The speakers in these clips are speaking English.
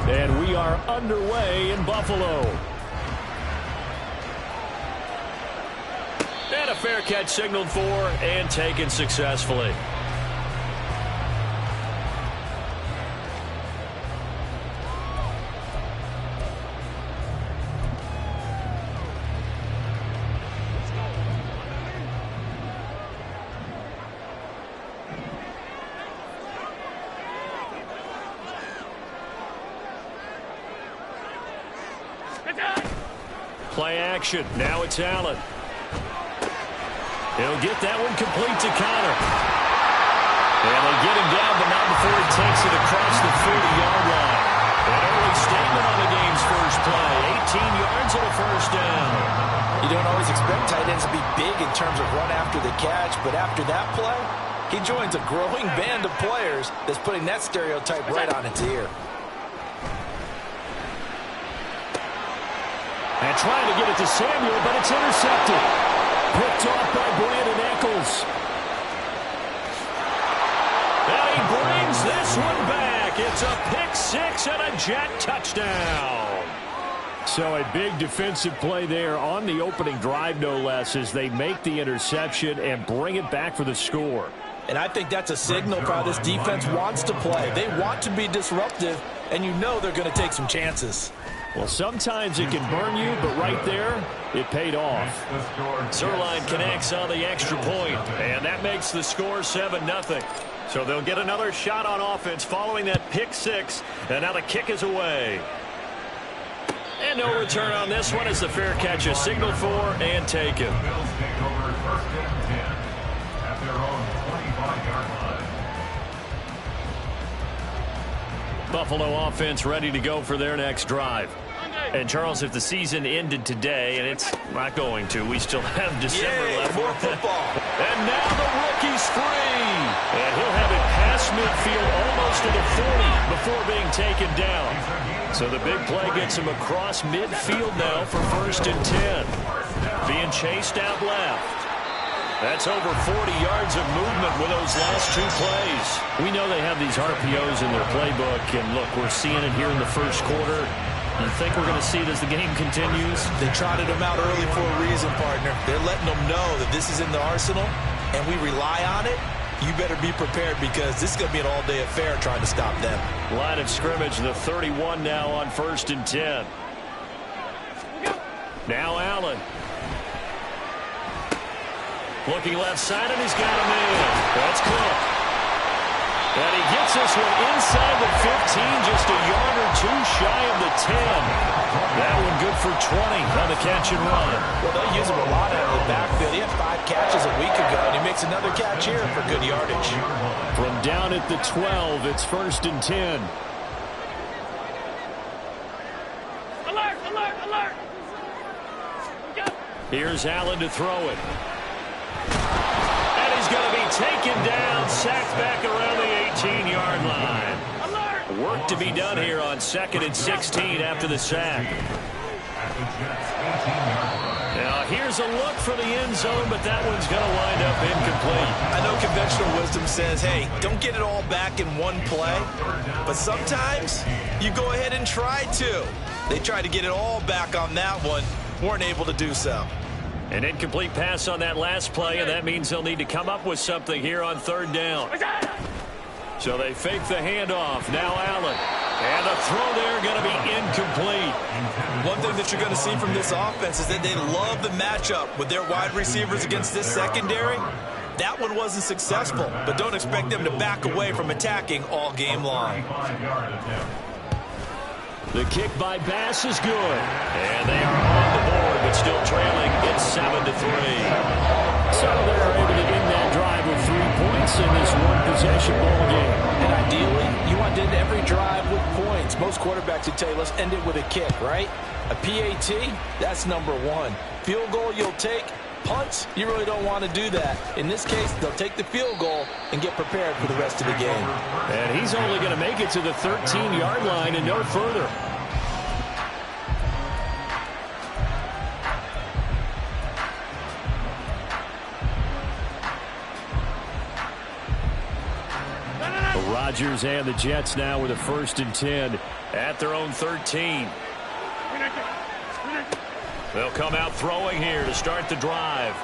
And we are underway in Buffalo. And a fair catch signaled for and taken successfully. Play action. Now it's Allen. He'll get that one complete to Connor. And they get him down, but not before he takes it across the 40-yard line. An early statement on the game's first play. 18 yards and a first down. You don't always expect tight ends to be big in terms of run after the catch, but after that play, he joins a growing band of players that's putting that stereotype right on its ear. And trying to get it to Samuel, but it's intercepted. Picked off by Brandon Eccles. And he brings this one back. It's a pick six and a Jet touchdown. So a big defensive play there on the opening drive, no less, as they make the interception and bring it back for the score. And I think that's a signal for how this defense wants to play. They want to be disruptive, and you know they're going to take some chances. Well, sometimes it can burn you, but right there, it paid off. Zerline connects on the extra point, and that makes the score 7-0. So they'll get another shot on offense following that pick six, and now the kick is away. And no return on this one as the fair catch is signaled for and taken. Buffalo offense ready to go for their next drive. And, Charles, if the season ended today, and it's not going to, we still have December left. More football. And now the rookie's free. And he'll have it past midfield almost to the 40 before being taken down. So the big play gets him across midfield now for 1st and 10. Being chased out left. That's over 40 yards of movement with those last two plays. We know they have these RPOs in their playbook, and look, we're seeing it here in the first quarter. You think we're going to see it as the game continues? They trotted them out early for a reason, partner. They're letting them know that this is in the arsenal, and we rely on it. You better be prepared because this is going to be an all-day affair trying to stop them. Line of scrimmage, the 31 now on 1st and 10. Now Allen. Looking left side, and he's got him in. That's Cook. And he gets this one inside the 15, just a yard or two shy of the 10. That one good for 20 on the catch and run. Well, they'll use him a lot out of the backfield. He had 5 catches a week ago, and he makes another catch here for good yardage. From down at the 12, it's 1st and 10. Alert, alert, alert. Here's Allen to throw it. And he's going to be taken down, sacked back around the 18-yard line. Work to be done here on 2nd and 16 after the sack. Now here's a look for the end zone, but that one's going to wind up incomplete. I know conventional wisdom says, hey, don't get it all back in one play. But sometimes you go ahead and try to. They tried to get it all back on that one. Weren't able to do so. An incomplete pass on that last play, and that means they'll need to come up with something here on 3rd down. So they fake the handoff. Now Allen. And the throw there going to be incomplete. One thing that you're going to see from this offense is that they love the matchup with their wide receivers against this secondary. That one wasn't successful, but don't expect them to back away from attacking all game long. The kick by Bass is good. And they are on the board, but still trailing. It's 7-3. So they're able to end that drive with 3 points in this one-possession ball game. And ideally, you want to end every drive with points. Most quarterbacks would tell you, let's end it with a kick, right? A PAT, that's number 1. Field goal you'll take. Punts, you really don't want to do that. In this case, they'll take the field goal and get prepared for the rest of the game. And he's only going to make it to the 13-yard line and no further. Rodgers and the Jets now with a 1st and 10 at their own 13. They'll come out throwing here to start the drive.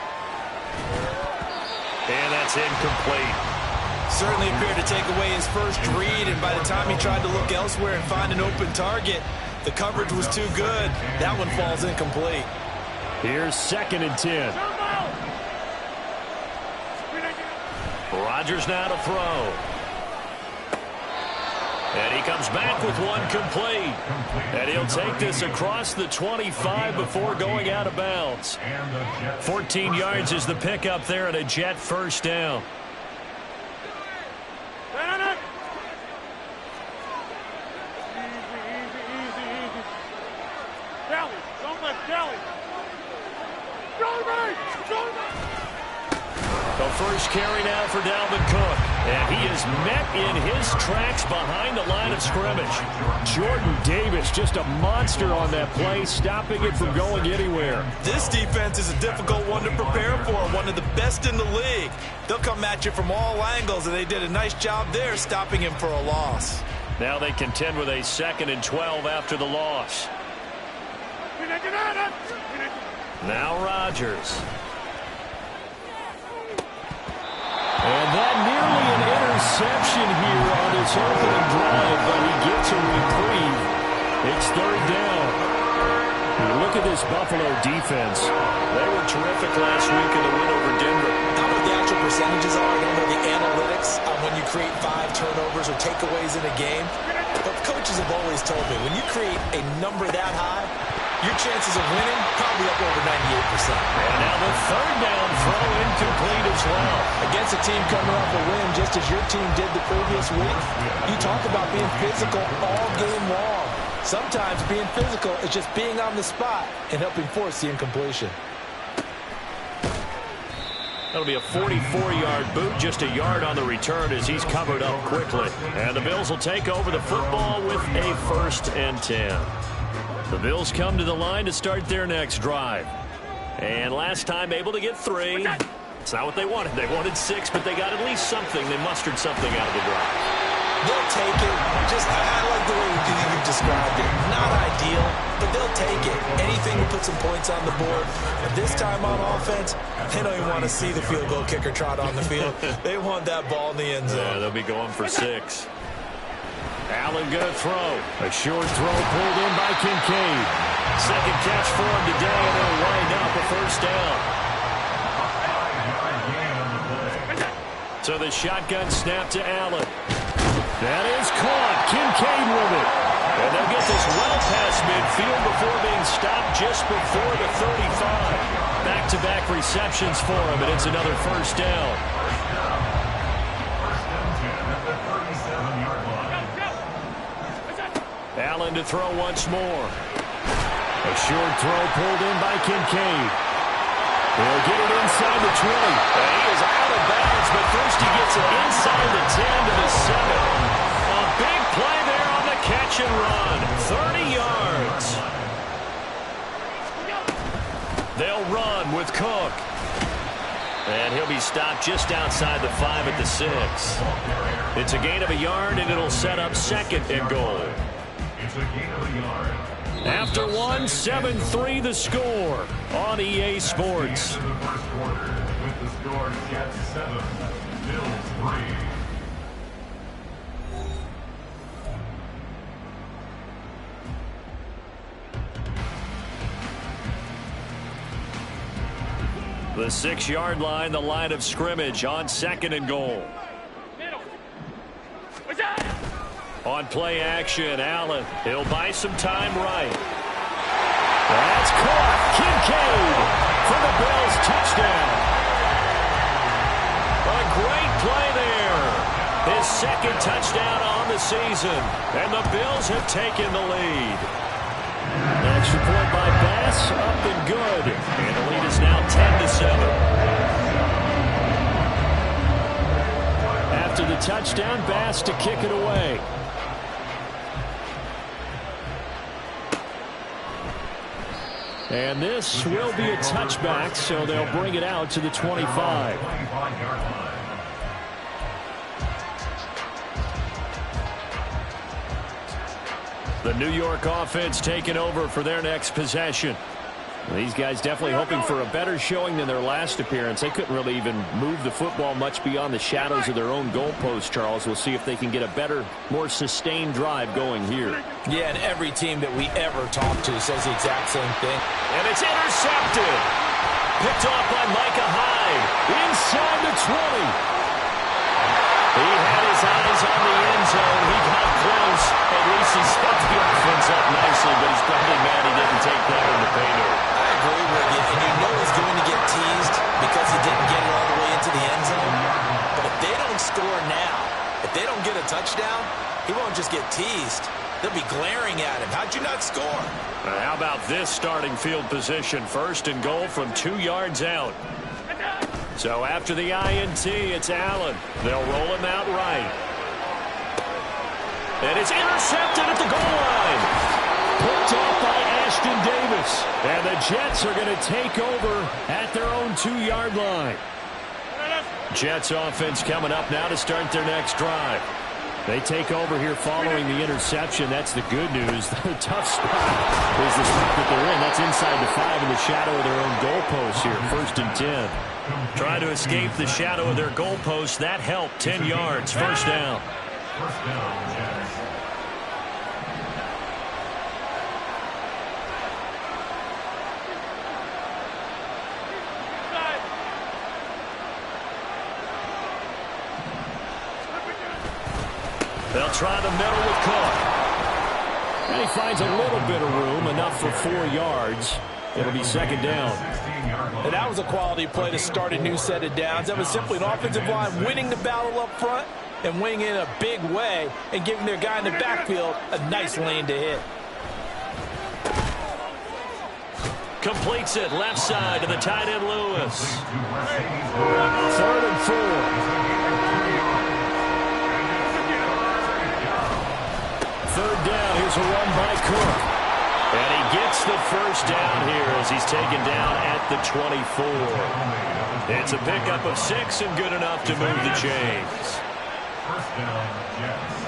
And that's incomplete. Certainly appeared to take away his first read, and by the time he tried to look elsewhere and find an open target, the coverage was too good. That one falls incomplete. Here's 2nd and 10. Rodgers now to throw. And he comes back with one complete. And he'll take this across the 25 before going out of bounds. 14 yards is the pickup there and a Jet 1st down. The first carry now for Dalvin Cook. And he is met in his tracks behind the line of scrimmage. Jordan Davis, just a monster on that play, stopping it from going anywhere. This defense is a difficult one to prepare for, one of the best in the league. They'll come at you from all angles, and they did a nice job there stopping him for a loss. Now they contend with a 2nd and 12 after the loss. Now Rodgers. And that nearly an interception here on his opening drive, but he gets a reprieve. It's 3rd down. Look at this Buffalo defense. They were terrific last week in the win over Denver. I don't know what the actual percentages are. I don't know the analytics on when you create 5 turnovers or takeaways in a game. But coaches have always told me, when you create a number that high, your chances of winning probably up over 98%. And now the 3rd down throw incomplete as well. Against a team coming off a win just as your team did the previous week, you talk about being physical all game long. Sometimes being physical is just being on the spot and helping force the incompletion. That'll be a 44-yard boot, just a yard on the return as he's covered up quickly. And the Bills will take over the football with a 1st and 10. The Bills come to the line to start their next drive. And last time able to get 3. It's not what they wanted. They wanted 6, but they got at least something. They mustered something out of the drive. They'll take it. I like the way you described it. Not ideal, but they'll take it. Anything to put some points on the board. And this time on offense, they don't even want to see the field goal kicker trot on the field. They want that ball in the end zone. Yeah, they'll be going for 6. Allen going to throw. A short throw pulled in by Kincaid. 2nd catch for him today, and they'll wind up a 1st down. So the shotgun snap to Allen. That is caught. Kincaid with it. And they'll get this well past midfield before being stopped just before the 35. Back-to-back receptions for him, and it's another 1st down. Allen to throw once more. A short throw pulled in by Kincaid. They'll get it inside the 20. And he is out of bounds, but first he gets it inside the 10 to the 7. A big play there on the catch and run. 30 yards. They'll run with Cook. And he'll be stopped just outside the 5 at the 6. It's a gain of a yard, and it'll set up 2nd and goal. After 1, 7-3 the score on EA Sports. The 6-yard line, the line of scrimmage on 2nd and goal. On play action, Allen. He'll buy some time right. That's caught. Kincaid for the Bills touchdown. A great play there. His 2nd touchdown on the season. And the Bills have taken the lead. Extra point by Bass, up and good. And the lead is now 10-7. After the touchdown, Bass to kick it away. And this will be a touchback, so they'll bring it out to the 25. The New York offense taking over for their next possession. These guys definitely hoping for a better showing than their last appearance. They couldn't really even move the football much beyond the shadows of their own goalpost, Charles. We'll see if they can get a better, more sustained drive going here. Yeah, and every team that we ever talk to says the exact same thing. And it's intercepted. Picked off by Micah Hyde. Inside the 20. He had his eyes on the end zone. He got close. At least he set the offense up nicely, but he's probably mad he didn't take that in the paydirt. I agree with you, and you know he's going to get teased because he didn't get it all the way into the end zone. But if they don't score now, if they don't get a touchdown, he won't just get teased. They'll be glaring at him. How'd you not score? How about this starting field position? First and goal from 2 yards out. So after the INT, it's Allen. They'll roll him out right. And it's intercepted at the goal line. Picked off by Ashton Davis. And the Jets are going to take over at their own 2-yard line. Jets offense coming up now to start their next drive. They take over here following the interception. That's the good news. The tough spot is the spot that they're in. That's inside the 5 in the shadow of their own goalpost here. 1st and 10. Trying to escape the shadow of their goalpost. That helped. 10 yards. First down. First down, Jets. They'll try the middle with Cook. And he finds a little bit of room, enough for 4 yards. It'll be 2nd down. And that was a quality play to start a new set of downs. That was simply an offensive line winning the battle up front and winning in a big way and giving their guy in the backfield a nice lane to hit. Completes it left side to the tight end Lewis. 3rd and 4. 3rd down. Here's a run by Cook. And he gets the first down here as he's taken down at the 24. It's a pickup of 6 and good enough to move the chains. First down, Jets.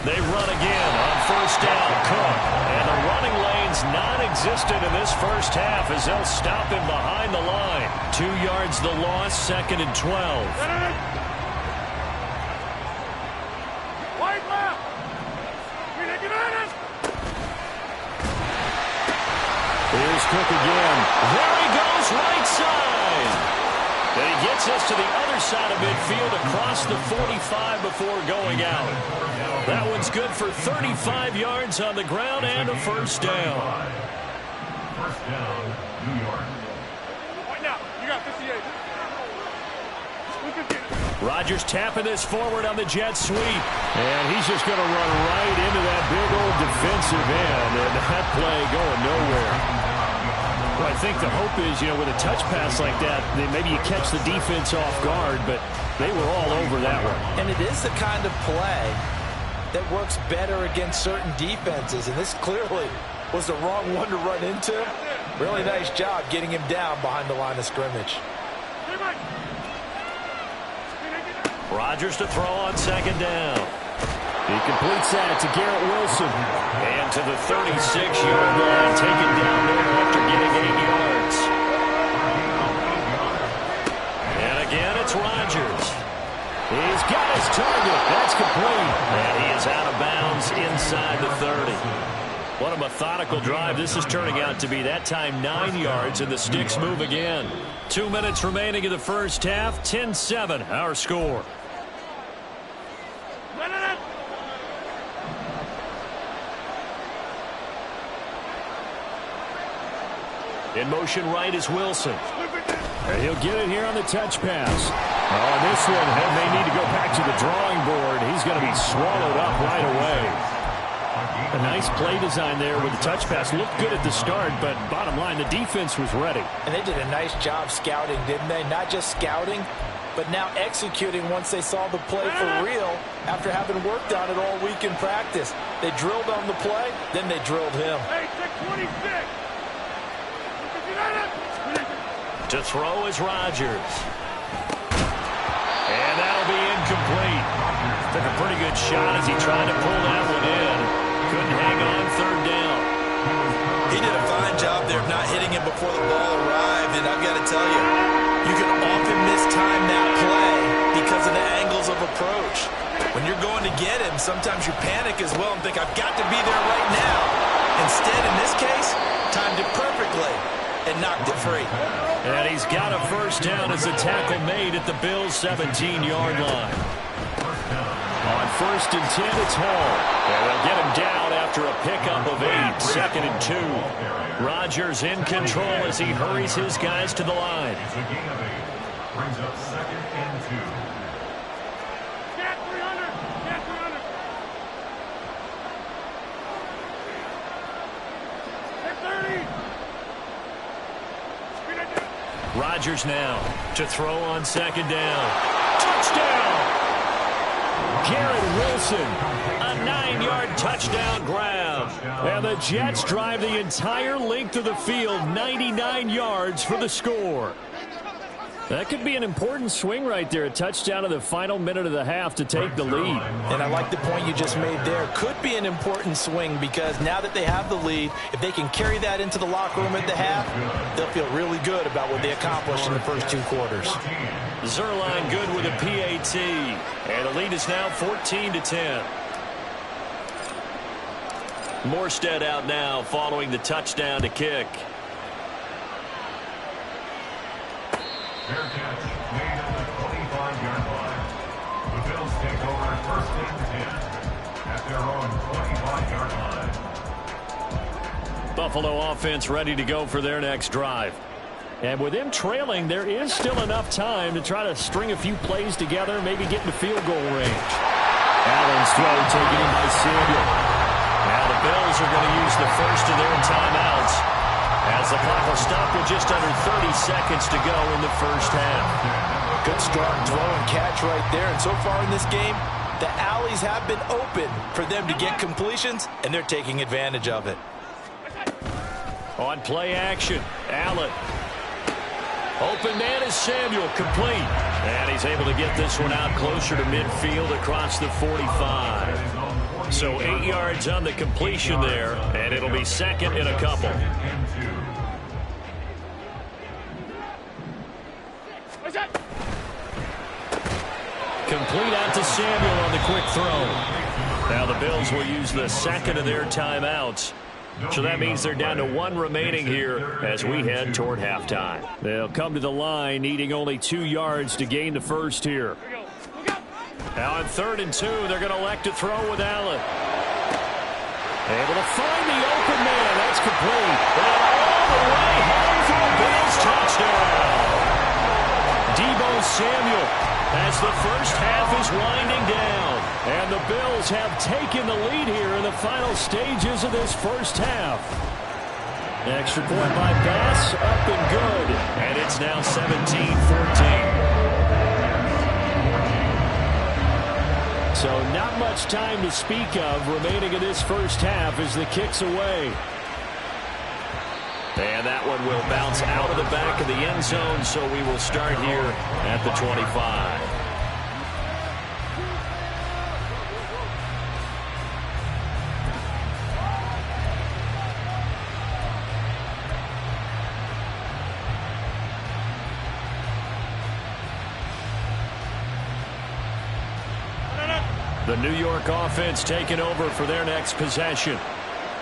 They run again on 1st down. Cook. And the running lane's non-existent in this first half as they'll stop him behind the line. 2 yards the loss, 2nd and 12. Here's Cook again. There he goes, right side. And he gets us to the other side of midfield across the 45 before going out. That one's good for 35 yards on the ground and a first down. First down, New York. Right now, you got 58. Rodgers tapping this forward on the jet sweep. And he's just going to run right into that big old defensive end. And that play going nowhere. Well, I think the hope is, with a touch pass like that, maybe you catch the defense off guard, but they were all over that one. And it is the kind of play that works better against certain defenses. And this clearly was the wrong one to run into. Really nice job getting him down behind the line of scrimmage. Rodgers to throw on 2nd down. He completes that to Garrett Wilson. And to the 36-yard line, taken down there after getting 8 yards. And again, it's Rodgers. He's got his target. That's complete. And he is out of bounds inside the 30. What a methodical drive this is turning out to be. That time 9 yards, and the sticks move again. 2 minutes remaining in the first half. 10-7, our score. In motion right is Wilson. And he'll get it here on the touch pass. Oh, and this one, they may need to go back to the drawing board. He's going to be swallowed up right away. A nice play design there with the touch pass. Looked good at the start, but bottom line, the defense was ready. And they did a nice job scouting, didn't they? Not just scouting, but now executing once they saw the play for real after having worked on it all week in practice. They drilled on the play, then they drilled him. Hey, 626. To throw is Rodgers. And that'll be incomplete. Took a pretty good shot as he tried to pull that one in. Couldn't hang on third down. He did a fine job there of not hitting him before the ball arrived, and I've got to tell you, you can often mistime that play because of the angles of approach. When you're going to get him, sometimes you panic as well and think, I've got to be there right now. Instead, in this case, timed it perfectly and knocked it free. And he's got a first down as a tackle made at the Bills' 17-yard line. On 1st and 10, it's Hall. And they'll get him down after a pickup of 8, 2nd and 2. Rodgers in control as he hurries his guys to the line. Brings up 2nd and 2. Get 300! Get 300! Get 30! Rodgers now to throw on 2nd down. Touchdown! Garrett Wilson, a 9-yard touchdown grab. And the Jets drive the entire length of the field, 99 yards for the score. That could be an important swing right there, a touchdown in the final minute of the half to take the lead. And I like the point you just made there. Could be an important swing because now that they have the lead, if they can carry that into the locker room at the half, they'll feel really good about what they accomplished in the first 2 quarters. Zerline good with a PAT. And the lead is now 14-10. Morstead out now following the touchdown to kick. Fair catch made at the 25-yard line. The Bills take over 1st and 10 at their own 25-yard line. Buffalo offense ready to go for their next drive. And with them trailing, there is still enough time to try to string a few plays together, maybe get into field goal range. Allen's throw taken in by Samuel. Now the Bills are going to use the first of their timeouts as the clock will stop with just under 30 seconds to go in the first half. Good strong throw and catch right there. And so far in this game, the alleys have been open for them to get completions, and they're taking advantage of it. On play action, Allen. Open man is Samuel, complete. And he's able to get this one out closer to midfield across the 45. So 8 yards on the completion there, and it'll be 2nd and a couple. Complete out to Samuel on the quick throw. Now the Bills will use the 2nd of their timeouts. So that means they're down to 1 remaining here as we head toward halftime. They'll come to the line needing only 2 yards to gain the first here. Now on 3rd and 2, they're going to elect to throw with Allen. Able to find the open man. That's complete. And all the way home for the Bills touchdown. Deebo Samuel as the first half is winding down. And the Bills have taken the lead here in the final stages of this first half. Extra point by Bass, up and good. And it's now 17-14. So not much time to speak of remaining in this first half as the kick's away. And that one will bounce out of the back of the end zone, so we will start here at the 25. The New York offense taking over for their next possession.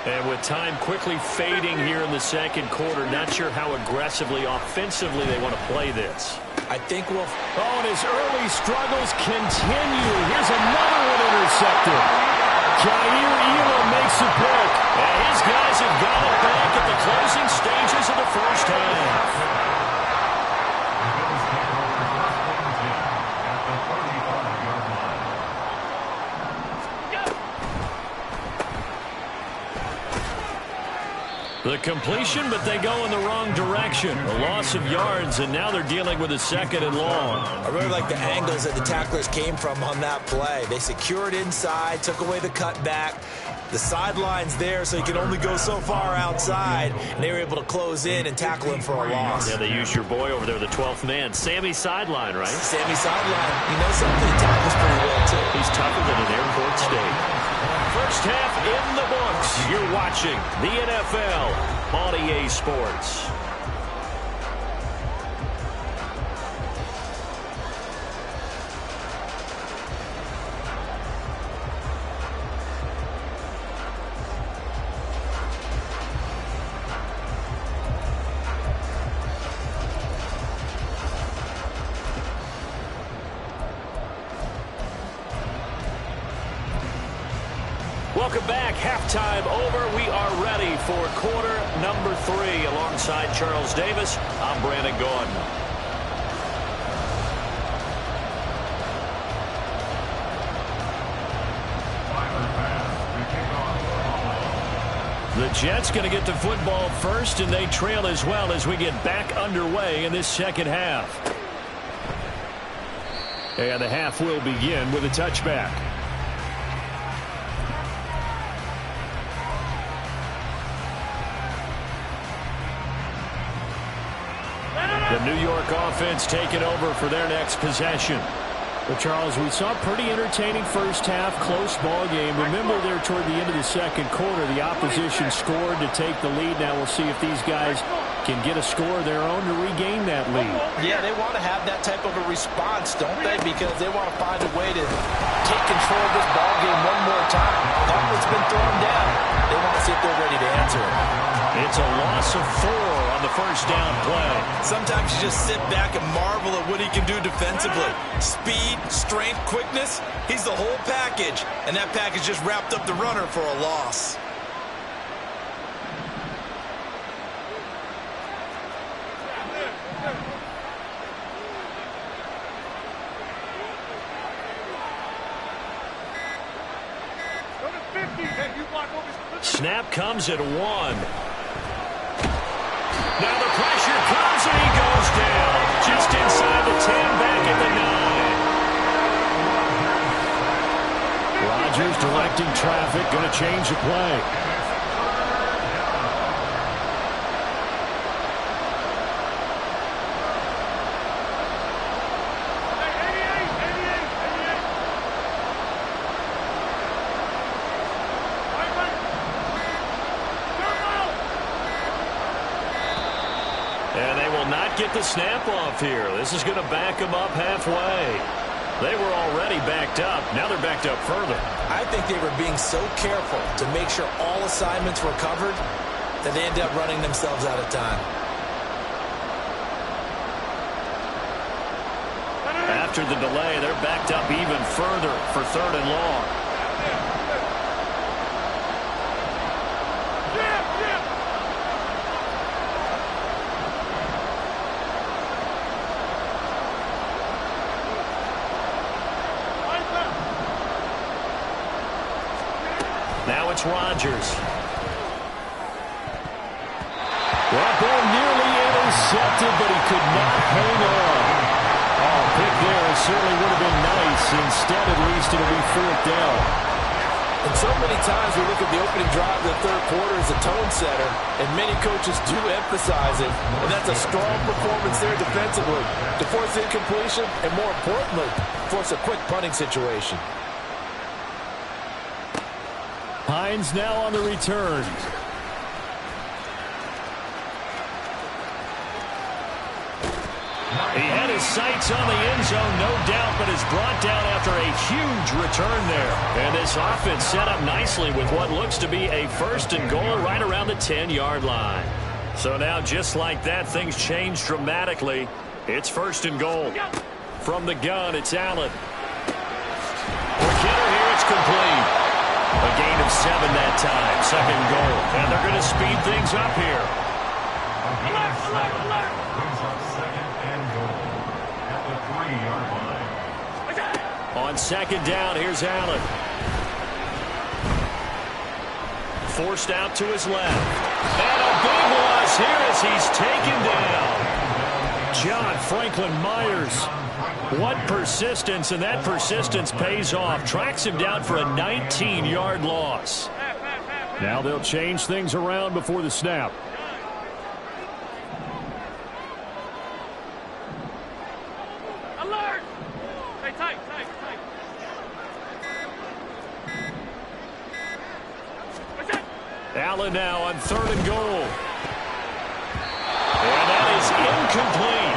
And with time quickly fading here in the second quarter, not sure how aggressively, offensively they want to play this. I think we'll... Oh, and his early struggles continue. Here's another one intercepted. Jair Elam makes a pick. And his guys have got it back at the closing stages of the first half. The completion, but they go in the wrong direction. A loss of yards, and now they're dealing with a 2nd and long. I really like the angles that the tacklers came from on that play. They secured inside, took away the cutback. The sideline's there, so you can only go so far outside. And they were able to close in and tackle him for a loss. Yeah, they used your boy over there, the 12th man. Sammy sideline, right? Sammy sideline. You know something? He tackles pretty well, too. He's tougher than an airport stay. First half in the books. You're watching the NFL on EA Sports. Welcome back. Halftime over. We are ready for quarter number 3. Alongside Charles Davis, I'm Brandon Gaudin. The Jets going to get the football first, and they trail as well as we get back underway in this second half. And the half will begin with a touchback. The New York offense taking over for their next possession. Well, Charles, we saw a pretty entertaining first half, close ball game. Remember there toward the end of the second quarter, the opposition scored to take the lead. Now we'll see if these guys can get a score of their own to regain that lead. Yeah, they want to have that type of a response, don't they? Because they want to find a way to take control of this ball game one more time. Gauntlet's been thrown down. They want to see if they're ready to answer it. It's a loss of 4 on the first down play. Sometimes you just sit back and marvel at what he can do defensively. Speed, strength, quickness, he's the whole package. And that package just wrapped up the runner for a loss. Snap comes at 1. Now the pressure comes and he goes down. Just inside the 10, back at the 9. Rodgers directing traffic, going to change the play. And they will not get the snap off here. This is going to back them up halfway. They were already backed up. Now they're backed up further. I think they were being so careful to make sure all assignments were covered that they ended up running themselves out of time. After the delay, they're backed up even further for 3rd and long. Now it's Rodgers. That ball nearly intercepted, but he could not hang on. Oh, pick there certainly would have been nice. Instead, at least, it'll be 4th down. And so many times we look at the opening drive of the third quarter as a tone setter, and many coaches do emphasize it. And that's a strong performance there defensively to force incompletion and, more importantly, force a quick punting situation. Hines now on the return. He had his sights on the end zone, no doubt, but is brought down after a huge return there. And this offense set up nicely with what looks to be a 1st and goal right around the 10-yard line. So now, just like that, things change dramatically. It's 1st and goal. From the gun, it's Allen. For Kidder here, it's complete. A gain of 7 that time. 2nd goal. And they're going to speed things up here. On 2nd down, here's Allen. Forced out to his left. And a big loss here as he's taken down. John Franklin Myers. What persistence, and that persistence pays off. Tracks him down for a 19-yard loss. Now they'll change things around before the snap. Alert! Stay tight, tight, tight. Allen now on 3rd and goal. And that is incomplete.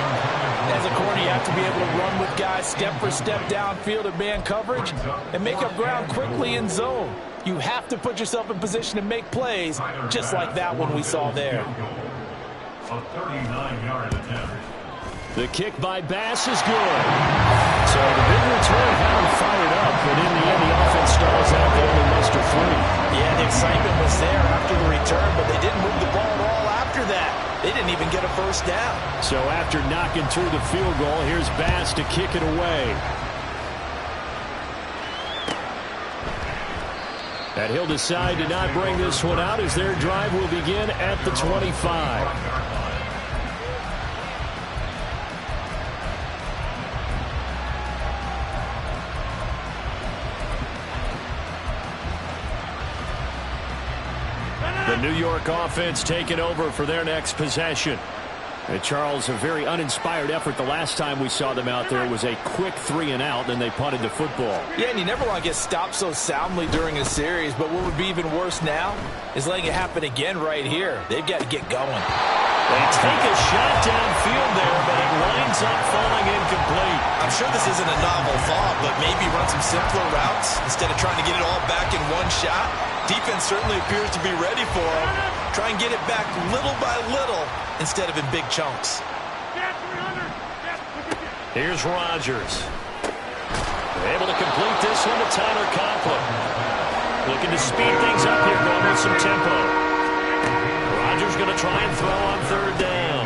As a corner, you have to be able to run with guys step for step downfield in man coverage and make up ground quickly in zone. You have to put yourself in position to make plays, just like that one we saw there. A 39-yard attempt. The kick by Bass is good. So the big return had him fired up, but in the end, the offense stalls out. They only muster 3. Yeah, the excitement was there after the return, but they didn't move the ball at all after that. They didn't even get a first down. So after knocking through the field goal, here's Bass to kick it away. And he'll decide to not bring this one out as their drive will begin at the 25. The New York offense taking over for their next possession. And Charles, a very uninspired effort the last time we saw them out there. It was a quick 3 and out, then they punted the football. Yeah, and you never want to get stopped so soundly during a series, but what would be even worse now is letting it happen again right here. They've got to get going. They take a shot downfield there, but it winds up falling incomplete. I'm sure this isn't a novel thought, but maybe run some simpler routes instead of trying to get it all back in one shot. Defense certainly appears to be ready for him. Try and get it back little by little instead of in big chunks. Here's Rodgers. Able to complete this one to Tyler Conklin. Looking to speed things up here, going with some tempo. Rodgers going to try and throw on 3rd down.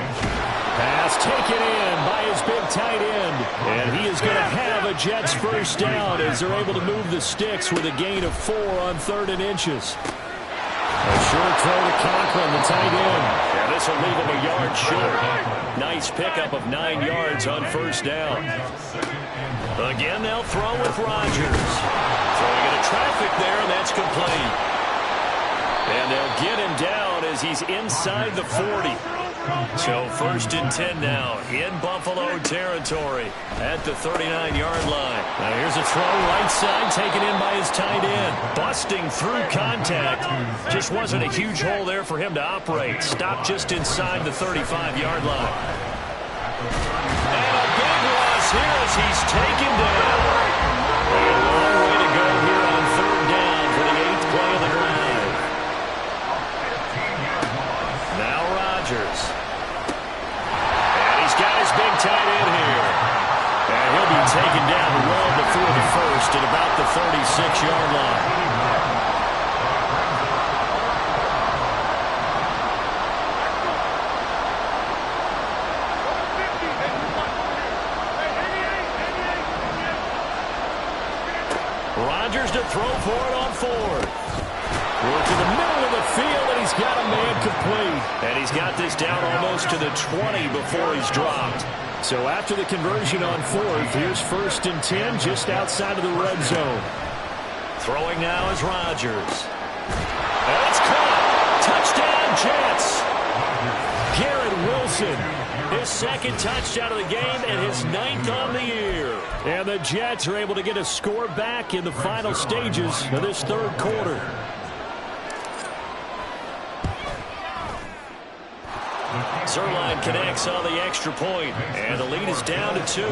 Pass taken in by his big tight end. And he is going to have a Jets first down as they're able to move the sticks with a gain of 4 on 3rd and inches. A short throw to Conklin, the tight end. Yeah, this will leave him a yard short. Nice pickup of 9 yards on first down. Again, they'll throw with Rodgers. Throwing into traffic there, and that's complete. And they'll get him down as he's inside the 40. So 1st and 10 now in Buffalo territory at the 39-yard line. Now here's a throw right side taken in by his tight end. Busting through contact. Just wasn't a huge hole there for him to operate. Stopped just inside the 35-yard line. And a big loss here as he's taken down. A long way to go here on 3rd down for the 8th play of the drive. Now Rodgers. And he's got his big tight end here. And he'll be taken down well before the 1st at about the 36-yard line. Rodgers to throw for it on 4th. Work to the middle of the field, and he's got a man complete. And he's got this down almost to the 20 before he's dropped. So after the conversion on 4th, here's 1st and 10 just outside of the red zone. Throwing now is Rodgers. And it's caught. Touchdown, Jets. Garrett Wilson, his 2nd touchdown of the game and his 9th on the year. And the Jets are able to get a score back in the final stages of this 3rd quarter. Zerline connects on the extra point, and the lead is down to 2.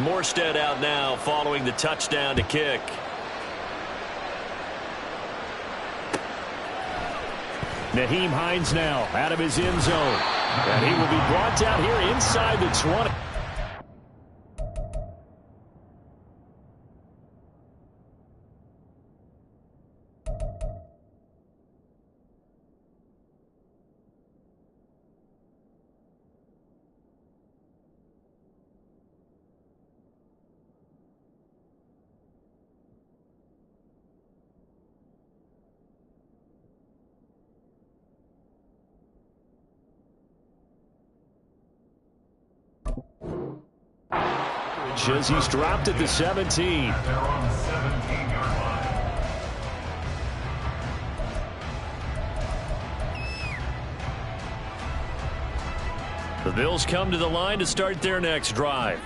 Morstead out now following the touchdown to kick. Nyheim Hines now out of his end zone. And he will be brought down here inside the 20. He's dropped at the 17. They're on the 17-yard line. The Bills come to the line to start their next drive.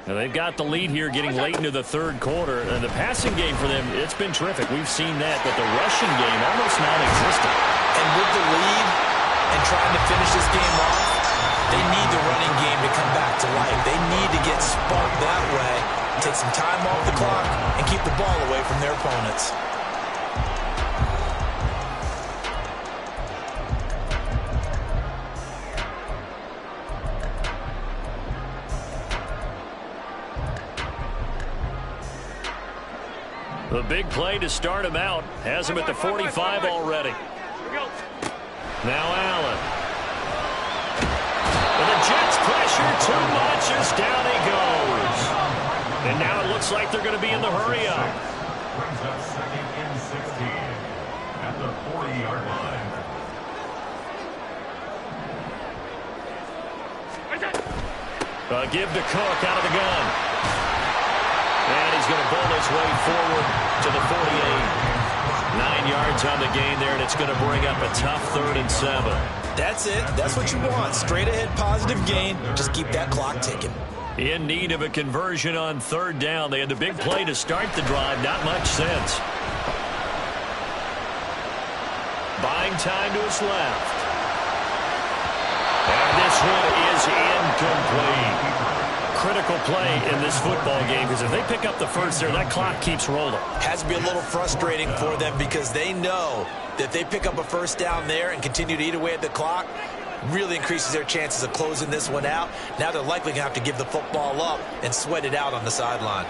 Now they've got the lead here getting late into the third quarter. And the passing game for them, it's been terrific. We've seen that, but the rushing game almost non-existent. And with the lead and trying to finish this game off, they need the running game to come back to life. They need to get sparked that way, take some time off the clock, and keep the ball away from their opponents. The big play to start him out. Has him at the 45 already. Now Allen. And the Jets pressure too much as down he goes. And now it looks like they're going to be in the hurry-up. Brings up second and 16 at the 40-yard line. Give to Cook out of the gun. And he's going to bowl his way forward to the 48. 9 yards on the gain there, and it's going to bring up a tough 3rd and 7. That's it. That's what you want. Straight ahead positive gain. Just keep that clock ticking. In need of a conversion on 3rd down. They had the big play to start the drive. Not much sense. Buying time to his left. And this one is incomplete. Critical play in this football game, because if they pick up the first there, that clock keeps rolling. Has to be a little frustrating for them because they know that if they pick up a first down there and continue to eat away at the clock, really increases their chances of closing this one out. Now they're likely going to have to give the football up and sweat it out on the sideline.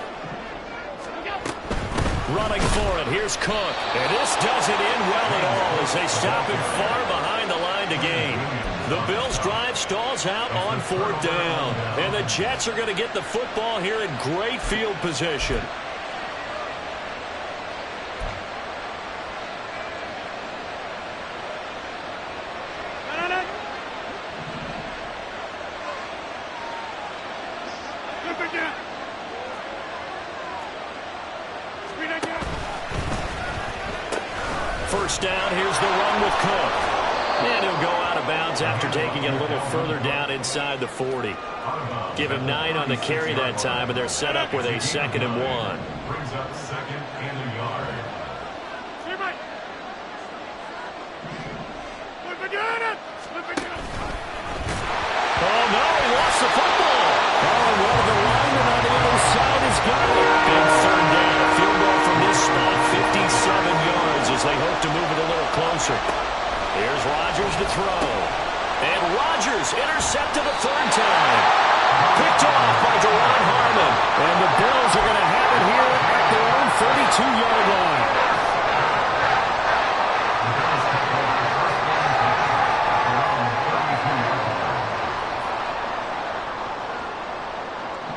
Running for it. Here's Cook. And this doesn't end well at all as they stop him far behind the line to gain. The Bills' drive stalls out on 4th down. And the Jets are going to get the football here in great field position. First down, here's the run with Cook. And he'll go out of bounds after taking it a little further down inside the 40. Give him 9 on the carry that time, but they're set up with a 2nd and 1. Brings up 2nd and a yard. Oh, no, he lost the football. Oh, and one of the linemen on the other side has got it. Big 3rd down. A field goal from this spot, 57 yards as they hope to move it a little closer. Here's Rodgers to throw. And Rodgers intercepted a 3rd time. Picked off by Deron Harmon. And the Bills are going to have it here at their own 32-yard line.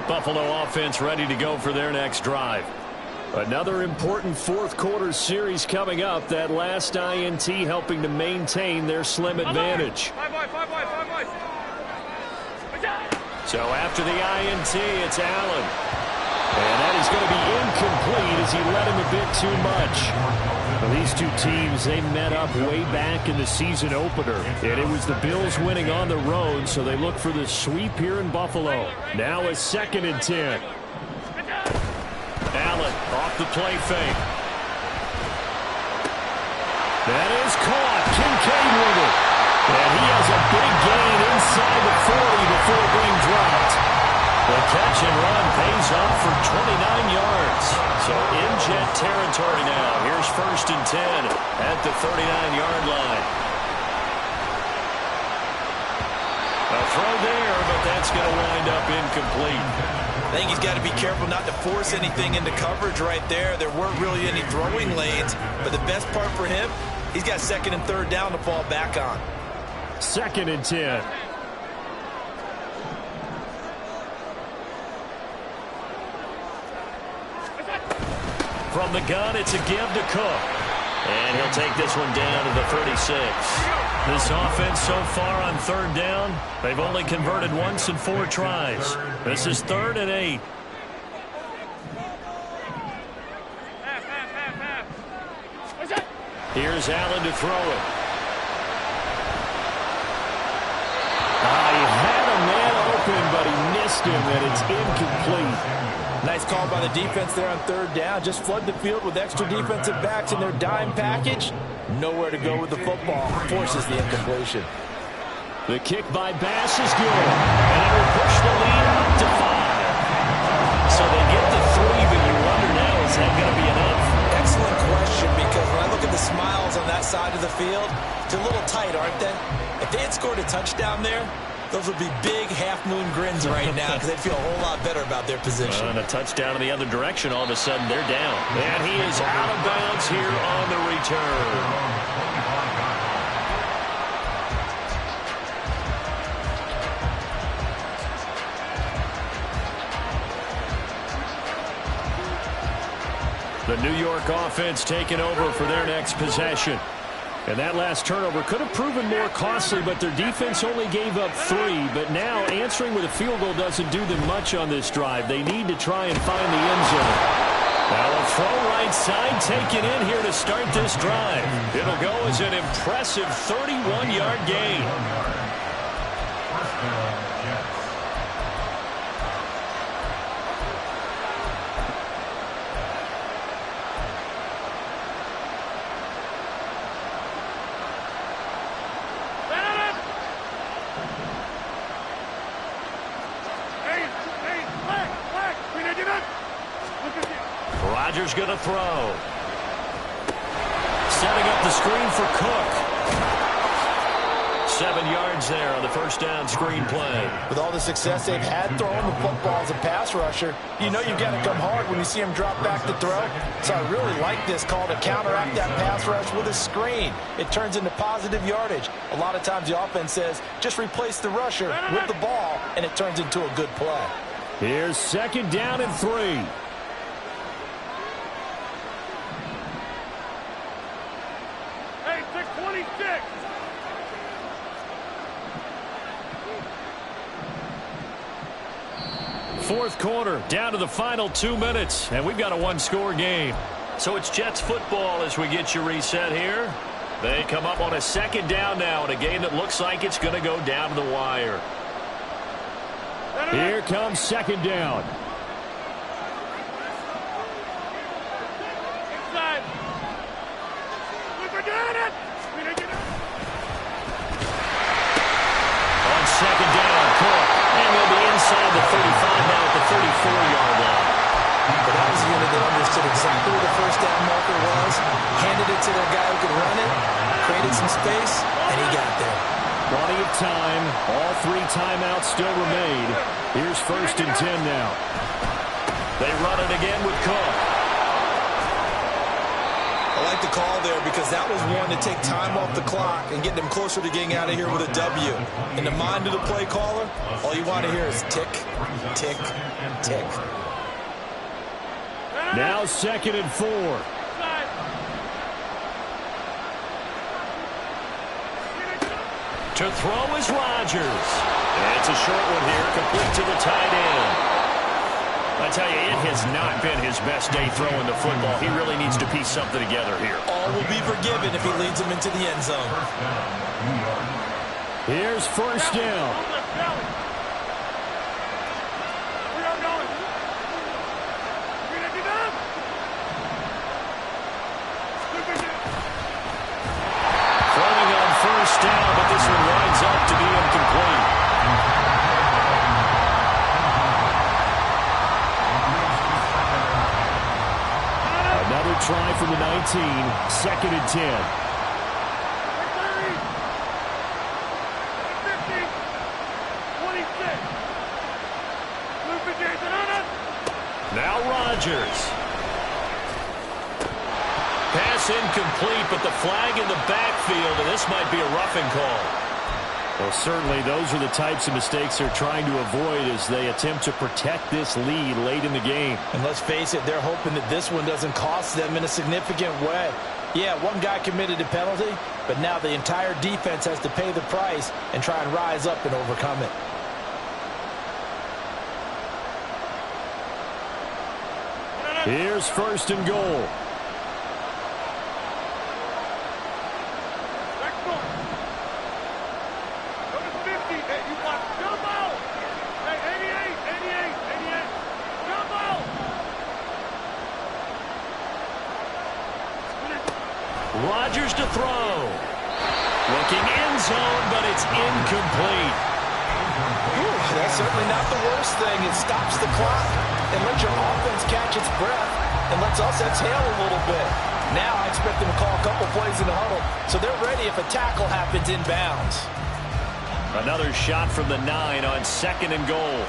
Buffalo offense ready to go for their next drive. Another important 4th quarter series coming up. That last INT helping to maintain their slim advantage. So after the INT, it's Allen. And that is going to be incomplete as he led him a bit too much. Well, these two teams, they met up way back in the season opener. And it was the Bills winning on the road, so they look for the sweep here in Buffalo. Now a 2nd and 10. Allen off the play fake. That is caught. Kincaid with it. And he has a big gain inside the 40 before being dropped. The catch and run pays off for 29 yards. So in Jet territory now. Here's 1st and 10 at the 39-yard line. A throw there, but that's going to wind up incomplete. I think he's got to be careful not to force anything into coverage right there. There weren't really any throwing lanes, but the best part for him, he's got 2nd and 3rd down to fall back on. 2nd and 10. From the gun, it's a give to Cook. And he'll take this one down to the 36. This offense so far on 3rd down, they've only converted once in 4 tries. This is 3rd and 8. Here's Allen to throw it. He had a man open, but he missed him, and it's incomplete. Nice call by the defense there on third down. Just flood the field with extra defensive backs in their dime package. Nowhere to go with the football. Forces the incompletion. The kick by Bass is good, and it will push the lead up to 5. So they get the 3, but you wonder now, is that going to be enough? Excellent question, because when I look at the smiles on that side of the field, they're a little tight, aren't they? If they had scored a touchdown there, those would be big half-moon grins right now because they'd feel a whole lot better about their position. And a touchdown in the other direction, all of a sudden they're down. And he is out of bounds here on the return. The New York offense taking over for their next possession. And that last turnover could have proven more costly, but their defense only gave up 3. But now answering with a field goal doesn't do them much on this drive. They need to try and find the end zone. Now a throw right side taken in here to start this drive. It'll go as an impressive 31-yard gain. Rodgers going to throw. Setting up the screen for Cook. 7 yards there on the first down screen play. With all the success they've had throwing the football as a pass rusher, you know you've got to come hard when you see him drop back to throw. So I really like this call to counteract that pass rush with a screen. It turns into positive yardage. A lot of times the offense says, just replace the rusher with the ball, and it turns into a good play. Here's second down and 3. Fourth quarter, down to the final 2 minutes, and we've got a one-score game. So it's Jets football as we get you reset here. They come up on a second down now in a game that looks like it's going to go down to the wire. Here comes second down. Inside. We're doing it. On second down, Cook. And we'll be inside the 35 now at the 34-yard line. But that was a unit that understood exactly where the first down marker was, handed it to their guy who could run it, created some space, and he got there. Plenty of time. All 3 timeouts still remain. Here's first and 10 now. They run it again with Cook. I like the call there because that was one to take time off the clock and get them closer to getting out of here with a W. In the mind of the play caller, all you want to hear is tick, tick, tick. Now second and 4. To throw is Rodgers. And it's a short one here, complete to the tight end. I tell you, it has not been his best day throwing the football. He really needs to piece something together here. All will be forgiven if he leads them into the end zone. Here's first down. Throwing on first down, but this one winds up to be incomplete. Another try from the 19. Second and 10. Now Rodgers. Pass incomplete, but the flag in the backfield, and this might be a roughing call. Well, certainly those are the types of mistakes they're trying to avoid as they attempt to protect this lead late in the game. And let's face it, they're hoping that this one doesn't cost them in a significant way. Yeah, one guy committed a penalty, but now the entire defense has to pay the price and try and rise up and overcome it. Here's first and goal. Rodgers to throw. Looking end zone, but it's incomplete. Ooh, that's certainly not the worst thing. It stops the clock and lets your offense catch its breath and lets us exhale a little bit. Now I expect them to call a couple plays in the huddle, so they're ready if a tackle happens inbounds. Another shot from the 9 on 2nd and goal.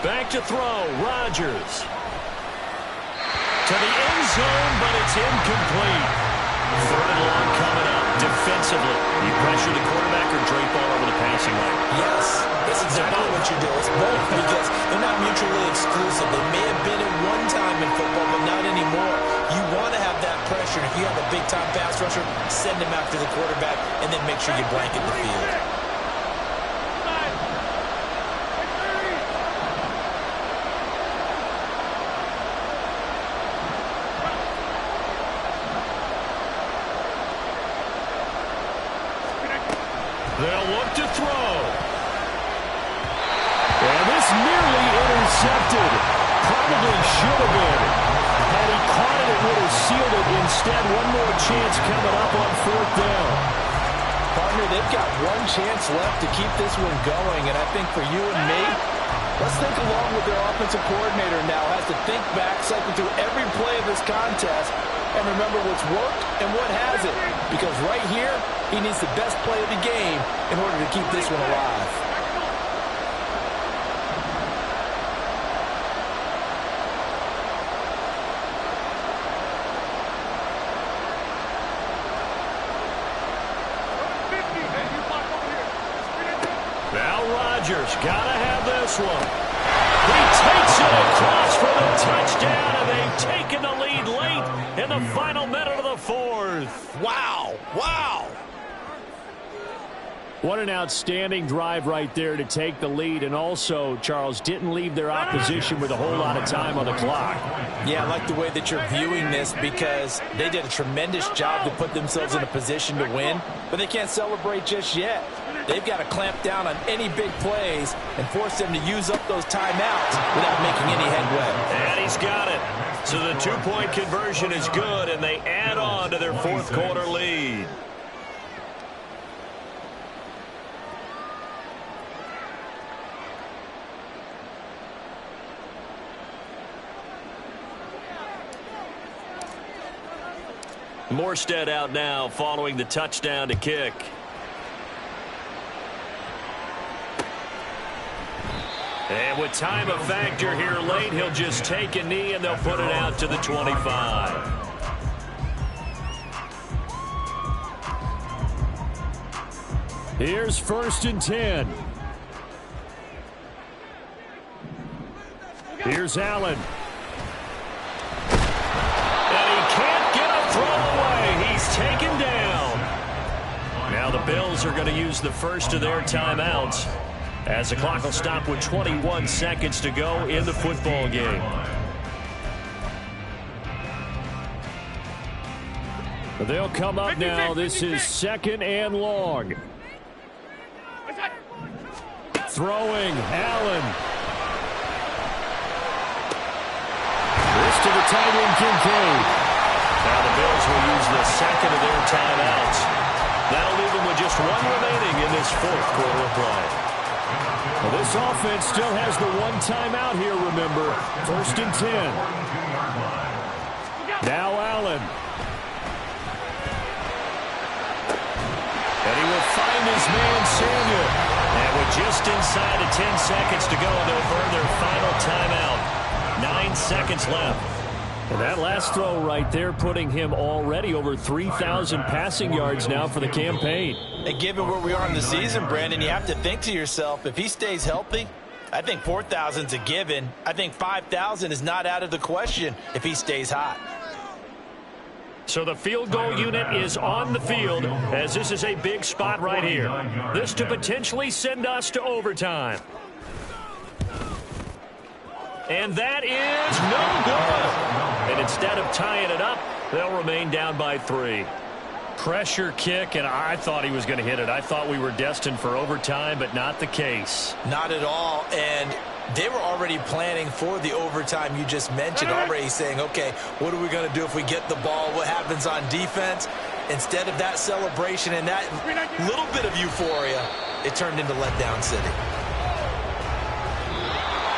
Back to throw, Rodgers. To the end zone, but it's incomplete. 3rd and long coming up defensively. You pressure the quarterback or drape all over the passing lane? Yes, that's exactly what you do. It's both because they're not mutually exclusive. They may have been at one time in football, but not anymore. You want to have that pressure. If you have a big-time pass rusher, send him after the quarterback, and then make sure you blanket the field. They'll look to throw. And this nearly intercepted. Probably should have been. Had he caught it, it would have sealed it. Instead, one more chance coming up on 4th down. Partner, they've got one chance left to keep this one going, and I think for you and me, let's think along with their offensive coordinator now. Has to think back, cycle through every play of this contest, and remember what's worked and what hasn't. Because right here, he needs the best play of the game in order to keep this one alive. Now Rodgers gotta have this one. He takes it across for the touchdown, and they've taken the lead late in the final minute of the 4th. Wow! Wow! What an outstanding drive right there to take the lead, and also, Charles, didn't leave their opposition with a whole lot of time on the clock. Yeah, I like the way that you're viewing this because they did a tremendous job to put themselves in a position to win, but they can't celebrate just yet. They've got to clamp down on any big plays and force them to use up those timeouts without making any headway. And he's got it. So the 2-point conversion is good, and they add on to their 4th quarter lead. Morstead out now following the touchdown to kick. And with time a factor here late, he'll just take a knee and they'll put it out to the 25. Here's 1st and 10. Here's Allen. Taken down. Now the Bills are going to use the first of their timeouts as the clock will stop with 21 seconds to go in the football game. They'll come up now. This is 2nd and long. Throwing, Allen. This to the tight end, Kincaid. Now the Bills will use the 2nd of their timeouts. That'll leave them with just 1 remaining in this 4th quarter of play. Well, this offense still has the 1 timeout here, remember. 1st and 10. Now Allen. And he will find his man, Samuel. And with just inside of 10 seconds to go, they'll burn their final timeout. 9 seconds left. And that last throw right there putting him already over 3,000 passing yards now for the campaign. And given where we are in the season, Brandon, you have to think to yourself, if he stays healthy, I think 4,000's a given. I think 5,000 is not out of the question if he stays hot. So the field goal unit is on the field as this is a big spot right here. This to potentially send us to overtime. And that is no good. And instead of tying it up, they'll remain down by 3. Pressure kick, and I thought he was going to hit it. I thought we were destined for overtime, but not the case. Not at all, and they were already planning for the overtime you just mentioned, already saying, okay, what are we going to do if we get the ball? What happens on defense? Instead of that celebration and that little bit of euphoria, it turned into letdown city.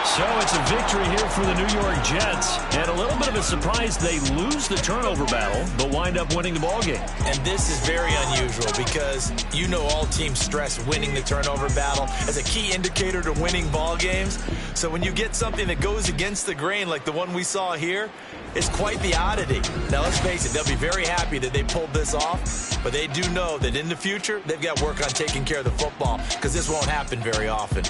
So it's a victory here for the New York Jets. And a little bit of a surprise, they lose the turnover battle, but wind up winning the ballgame. And this is very unusual because you know all teams stress winning the turnover battle as a key indicator to winning ball games. So when you get something that goes against the grain like the one we saw here, it's quite the oddity. Now let's face it, they'll be very happy that they pulled this off, but they do know that in the future, they've got work on taking care of the football because this won't happen very often.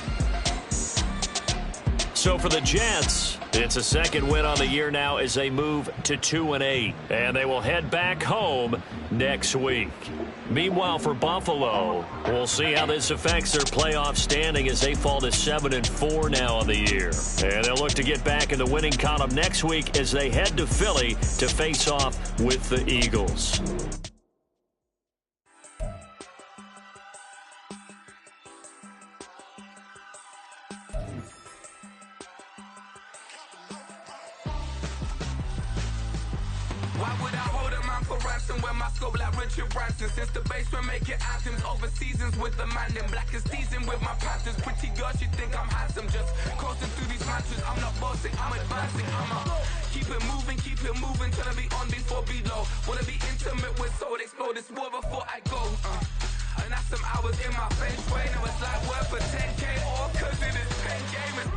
So for the Jets, it's a second win on the year now as they move to 2-8. And they will head back home next week. Meanwhile, for Buffalo, we'll see how this affects their playoff standing as they fall to 7-4 now on the year. And they'll look to get back in the winning column next week as they head to Philly to face off with the Eagles. Since the basement making anthems over seasons with the man in black is seasoned with my patterns. Pretty girls, you think I'm handsome, just coasting through these matches. I'm not bossing, I'm advancing. Keep it moving till I be on before below. Wanna be intimate with soul, explode this war before I go. And that's some hours in my face way. Now it's like work for 10K or cause it is pen gaming.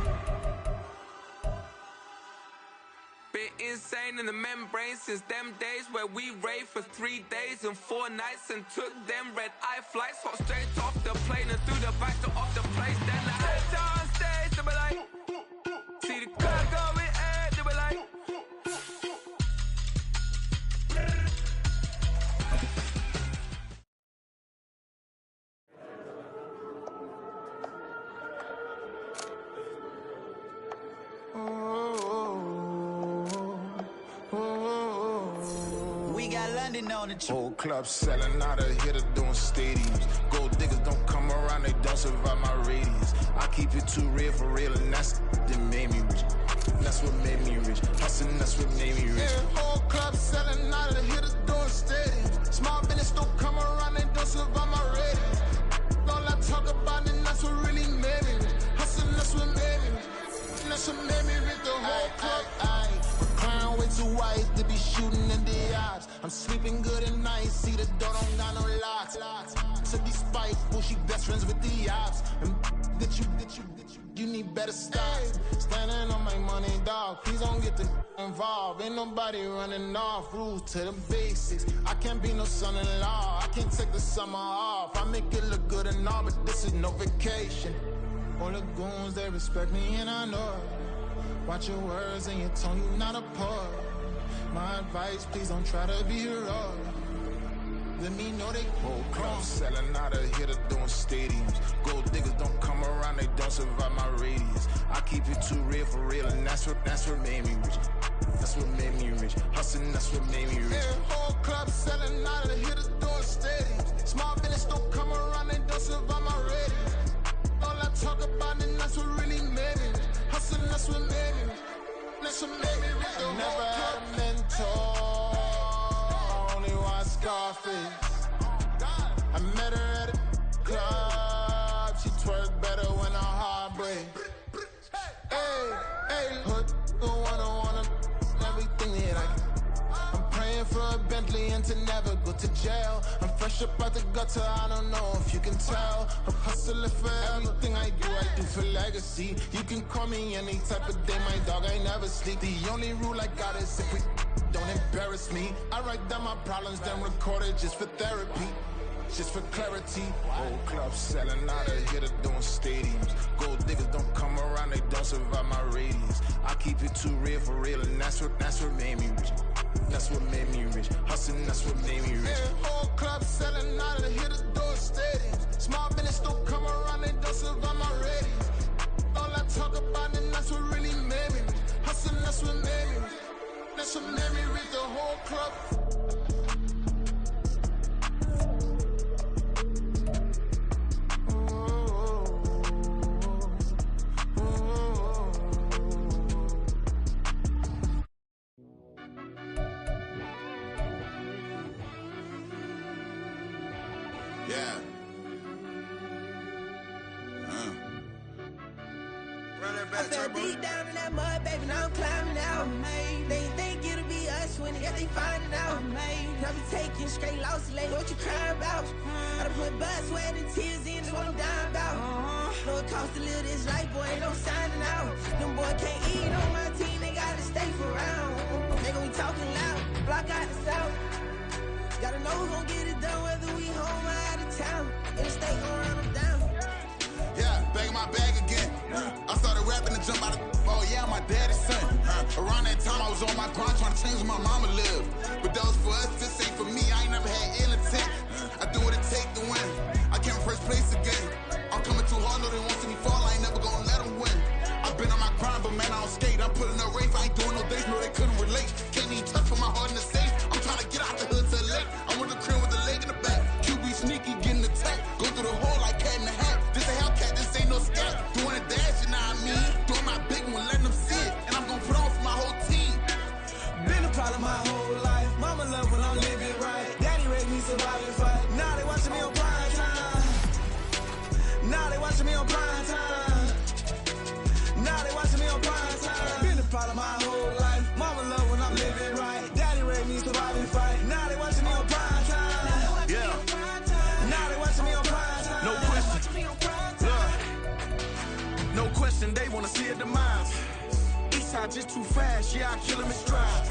Been insane in the membrane since them days where we raved for 3 days and 4 nights and took them red-eye flights. Hot straight off the plane and through the back to off the place. Then I head on stage, they be like, see the crowd going ahead, they be like. Whole club selling out of hitter doing stadiums. Gold diggers don't come around, they don't survive my radius. I keep it too real for real, and that's that made me rich. That's what made me rich. Hustling, that's what made me rich. Yeah, whole club selling out of hitters doing stadiums. Small business don't come around, they don't survive my radius. All I talk about, and that's what really made me rich. Hustling, that's what made me rich. That's what made me rich. The whole club. Crown way too wise to be shooting in the odds. I'm sleeping good at night, see the door don't got no locks. To be spiteful, she best friends with the ops. And you need better stop. Standing on my money, dog. Please don't get the involved. Ain't nobody running off. Rules to the basics. I can't be no son-in-law. I can't take the summer off. I make it look good and all, but this is no vacation. All the goons, they respect me and I know it. Watch your words and your tone, you not a poet. My advice, please don't try to be heroic. Let me know they whole club selling out of hitter doing stadiums. Gold diggers don't come around, they don't survive my radius. I keep it too real for real, and that's what made me rich. That's what made me rich. Hustling, that's what made me rich. Yeah, whole club selling out of hitters doing stadiums. Small business don't come around, they don't survive my radius. All I talk about, and that's what really made me rich. Hustling, that's what made me rich. That's what made me rich. I never had a mentor. Only one Scarface. I met her at a club. She twerk better when her heart breaks. Hey, hood, wanna everything that I can. I'm praying for a Bentley and to never go to jail. I'm fresh up out the gutter, I don't know if you can tell. I'm hustling for everything I do for legacy. You can call me any type of day, my dog, I never sleep. The only rule I got is if we don't embarrass me. I write down my problems, then record it just for therapy. Just for clarity. Whole club selling out of hitter doing stadiums. Gold diggers don't come around, they don't survive my radius. I keep it too real for real, and that's what made me rich. That's what made me rich. Hustling, that's what made me rich. Yeah, whole club selling out of hitter doing stadiums. Small business don't come around, they don't survive my radius. All I talk about, and that's what really made me rich. Yeah. I fell deep down in that mud, baby, now I'm climbing out. They think it'll be us when they find it out. I be taking straight losses, lady, what you crying about? I done put blood, sweat, and tears in, that's what I'm dying about. Know it costs to live this life, boy, ain't no signing out. Them boy can't eat on my team, they gotta stay for round. They gon' be talking loud, block out the south. Gotta know who gon' get it done, whether we home or out of town. In the state gon' run them down. Yeah, back in my bag again. I started rapping and jump out of oh yeah, I'm my daddy's son. Around that time I was on my grind trying to change where my mama lived. But that was for us, this ain't for me. I ain't never had ill intent. I do what it take to win. I came first place again. I'm coming too hard, no they won't see me fall. I ain't never gonna let them win. I've been on my grind, but man I don't skate. I'm putting up race, I ain't doing no days, no they couldn't relate. Can't even touch for my heart in the safe. I'm trying to get out the hood to the lake. I'm with the crib with the leg in the back. QB sneaky, getting attacked. Go through the hole like cat in the hat. This a Hellcat, this ain't no scat. Doing a dash, you know what I mean? Doing my big one, letting them see it. And I'm gonna put on for my whole team. Been a problem my whole life. Mama love when I'm living right. Daddy raised me surviving fight. Now they watching me on prime time. Now they watching me on prime time. Now they watching me on prime time. Been a problem my whole life. Mama love when I'm living right. Daddy raised me surviving fight. Now they watching me on prime time. Yeah. Now they watching me on prime time. No question. Look. No question, they wanna see a demise. Eastside just too fast, yeah, I kill him in stride.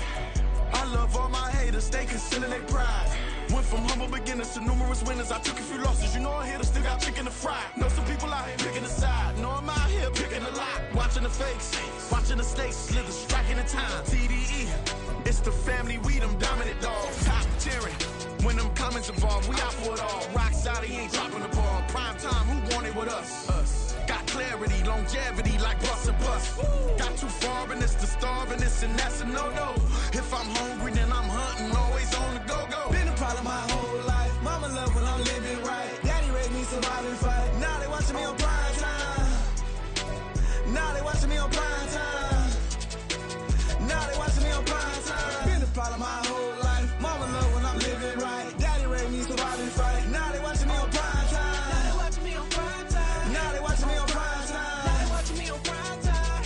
I love all my haters, they concealing their pride. Went from humble beginners to numerous winners. I took a few losses, you know I'm here to still got chicken to fry. Know some people out here picking a side. Know I'm out here picking a lot. Watching the fakes, watching the stakes slither, striking the time. TDE, it's the family, we them dominant dogs. Top tiering, when them comments involved, we out for it all. Rock side, he ain't dropping the ball. Prime time, who want it with us? Got clarity, longevity, like bus and bus. Got too far and it's the starving, this and that's a no-no. If I'm hungry, then I'm hunting, always on the go-go. Been a problem my whole life. Mama love when I'm living right. Daddy raised me surviving fight. Now they watching me on prime time. Now they watching me on prime time. Now they watching me on prime time. Been a problem my whole life. Mama love when I'm living right. Daddy raised me surviving fight. Now they watching me on prime time. Now they watching me on prime time. Now they watching me on prime time. Now they watching me on prime time.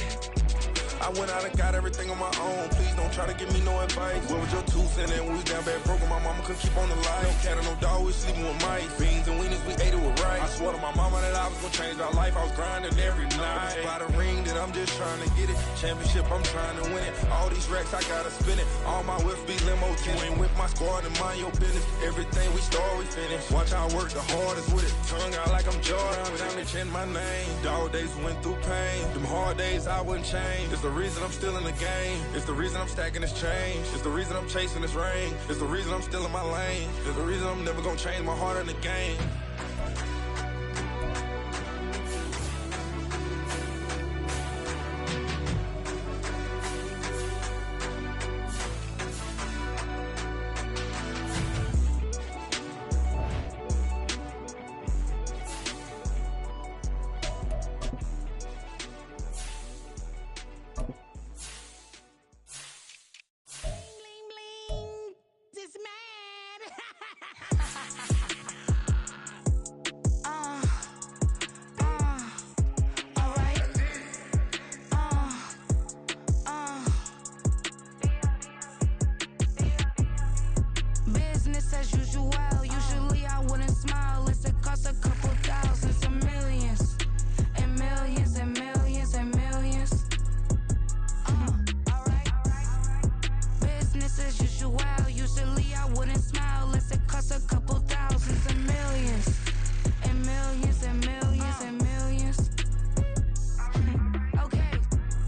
I went out and got everything on my own. Please don't try to give me no advice. What was your 2 cents and we was down bad broke and my mama could keep on the light. No cat and no dog, we sleeping with mice. Beans and weenies, we ate it with rice. I swore to my mama that I was gonna change our life. I was grinding every night. By the ring that I'm just trying to get it. Championship, I'm trying to win it. All these racks, I gotta spin it. All my whips be limo tinted. With my squad and mind your business. Everything we start, we finish. Watch how I work the hardest with it. Tongue out like I'm Jordan. Down they chant my name. Dog days went through pain. Them hard days I wouldn't change. It's the reason I'm still in the game. It's the reason I'm stacking this change. It's the reason I'm chasing this ring. It's the reason I'm still in my lane. It's the reason I'm never gonna change my heart in the game.